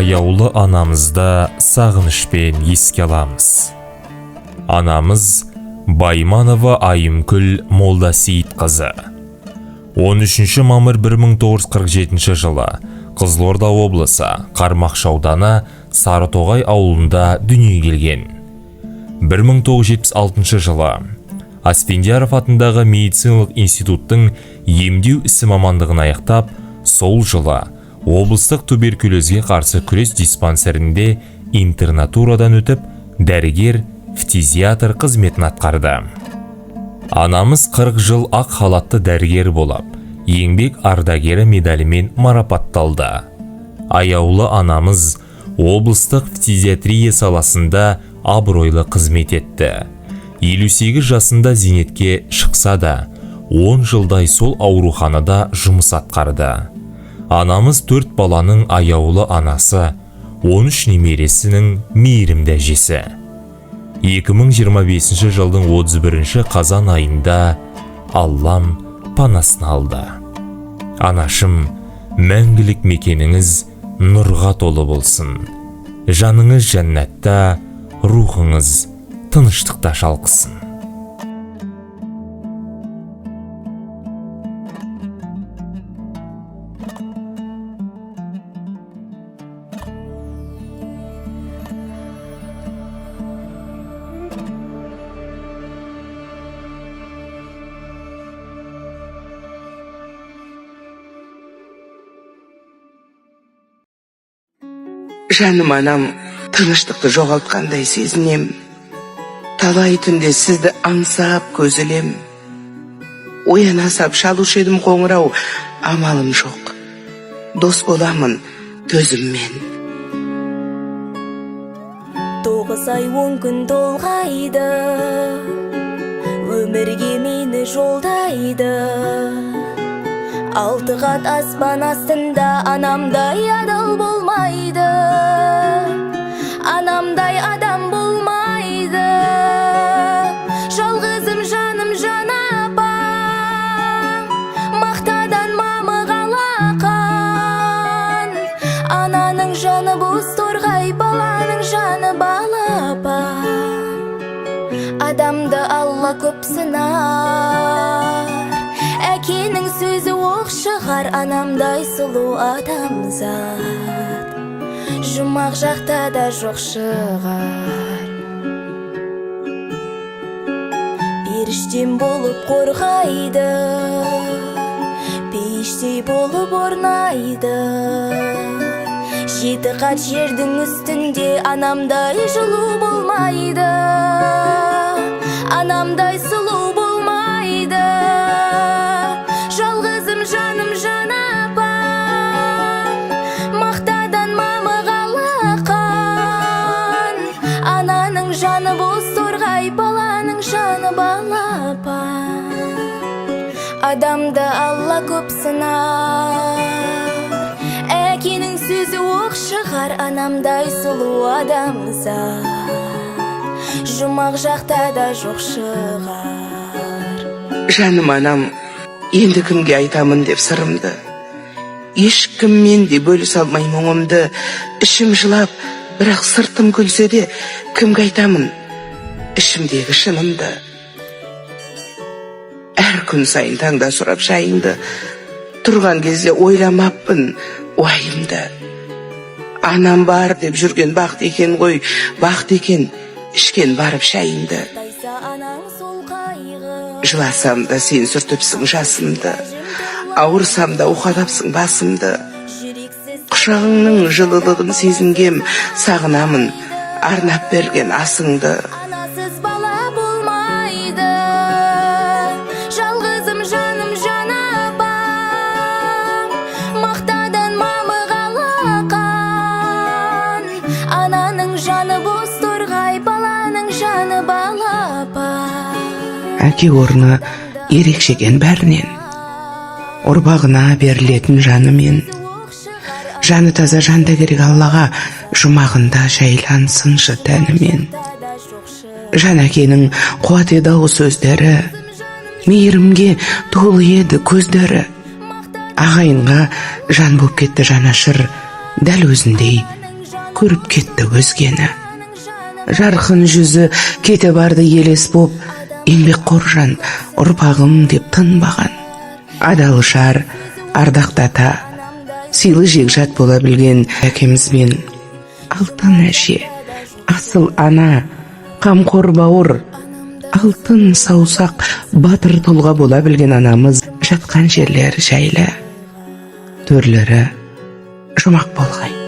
аяулы анамызды сағынышпен еске аламыз. Анамыз Байманова Айымкүл Молдасейітқызы. 13 мамыр 1947 жылы Қызылорда облысы Қармақшы ауданы Сарытоғай ауылында дүниеге келген. 1976 жылы Аспендияров атындағы медициналық институттың емдеу ісі мамандығын аяқтап, сол жылы облыстық туберкулезге қарсы күрес диспансерінде интернатурадан өтіп, дәрігер, фтизиатр қызметін атқарды. Анамыз 40 жыл ақ халатты дәрігер болып, еңбек ардагері медалімен марапатталды. Аяулы анамыз облыстық фтизиатрия саласында абыройлы қызмет етті. 58 жасында зейнетке шықса да, 10 жылдай сол ауруханада жұмыс атқарды. Анамыз 4 баланың аяулы анасы, 13 немересінің мейірімді әжесі. 2025 жылдың 31 қазан айында Аллам панасын алды. Анашым, мәңгілік мекеніңіз нұрға толы болсын. Жаныңыз жәннатта, рухыңыз тыныштықта шалқысын. Жаным анам, тыныштықты жоғалтқандай сезінем. Талай түнде сізді аңсап көзілем. Ояна сап шалушы едім қоңырау, амалым жоқ. Дос боламын төзіммен. 9 ай 10 күн толғайды, өмірге мені жолдайды. 6 қат аспан астында анамдай адал болмайды. Анамдай адам болмайды. Жалғызым жаным жан апам, мақтадан мамық алақан. Ананың жаны боз торғай, баланың жаны балапан. Адамды Алла көп сынар, әкенің сөзі оқ шығар. Анамдай сұлу адамзат жұмақ жақта да жоқ шығар. Періштем болып қорғайды, пештей болып орнайды. 7 қат жердің үстінде анамдай жылу болмайды. Анамдай сұлу болмайды. Жалғызым жаным жан апам, мақтадан мамық алақан. Ананың жаны боз торғай, баланың жаны балапан. Адамды Алла көп сынар, әкенің сөзі оқ шығар. Анамдай сұлу адамзат жұмақ жақта да жоқ шығар. Жаным анам, енді кімге айтамын деп сырымды. Ешкіммен де бөліс алмай мұңымды. Ішім жылап, бірақ сыртым күлсе де, кімге айтамын ішімдегі шынымды. Әр күн сайын таңда сұрап жайыңды, тұрған кезде ойламаппын уайымды. Анам бар деп жүрген бақыт екен ғой, бақыт екен ішкен барып шайыңды. Жыласам да сен сүртіпсің жасымды, ауырсам да уқалапсың басымды. Құшағыңның жылылығын сезінгем, сағынамын арнап берген асыңды. Анасыз бала болмайды, жалғызым жаным жан апам, мақтадан мамық алақан. Ананың жаны боз торғай, баланың жаны балапан. Әке орны ерекшеген бәрінен, ұрпағына берілетін жанымен. Жаны таза жанда керек Аллаға, жұмағында жайлансыншы тәнімен. Жан әкенің қуат еді ау сөздері, мейірімге толы еді көздері. Ағайынға жан боп кетті жанашыр, дәл өзіндей көріп кетті өзгені. Жарқын жүзі кете барды елес боп, еңбекқор жан ұрпағым деп тынбаған. Адал жар, ардақты ата, сыйлы жекжат бола білген әкемізбен. Алтын әже, асыл ана, қамқор бауыр, алтын саусақ, батыр тұлға бола білген анамыз жатқан жерлері жайлы, төрлері жұмақ болғай.